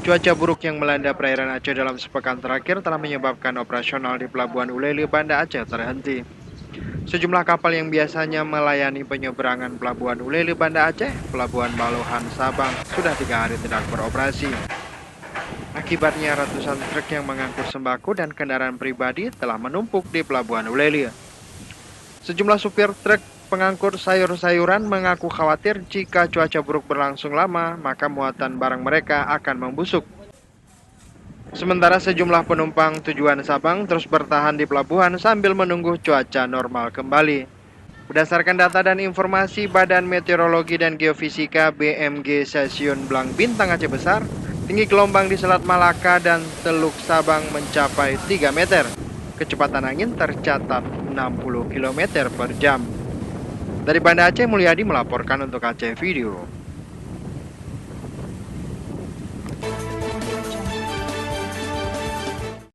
Cuaca buruk yang melanda perairan Aceh dalam sepekan terakhir telah menyebabkan operasional di Pelabuhan Ulele, Banda Aceh terhenti. Sejumlah kapal yang biasanya melayani penyeberangan Pelabuhan Ulele, Banda Aceh, Pelabuhan Balohan, Sabang, sudah 3 hari tidak beroperasi. Akibatnya ratusan truk yang mengangkut sembako dan kendaraan pribadi telah menumpuk di Pelabuhan Ulele. Sejumlah supir truk pengangkut sayur-sayuran mengaku khawatir jika cuaca buruk berlangsung lama, maka muatan barang mereka akan membusuk. Sementara sejumlah penumpang tujuan Sabang terus bertahan di pelabuhan sambil menunggu cuaca normal kembali. Berdasarkan data dan informasi Badan Meteorologi dan Geofisika BMG Stasiun Blang Bintang Aceh Besar, tinggi gelombang di Selat Malaka dan Teluk Sabang mencapai 3 meter. Kecepatan angin tercatat 60 km per jam. Dari Banda Aceh, Mulyadi melaporkan untuk Aceh Video.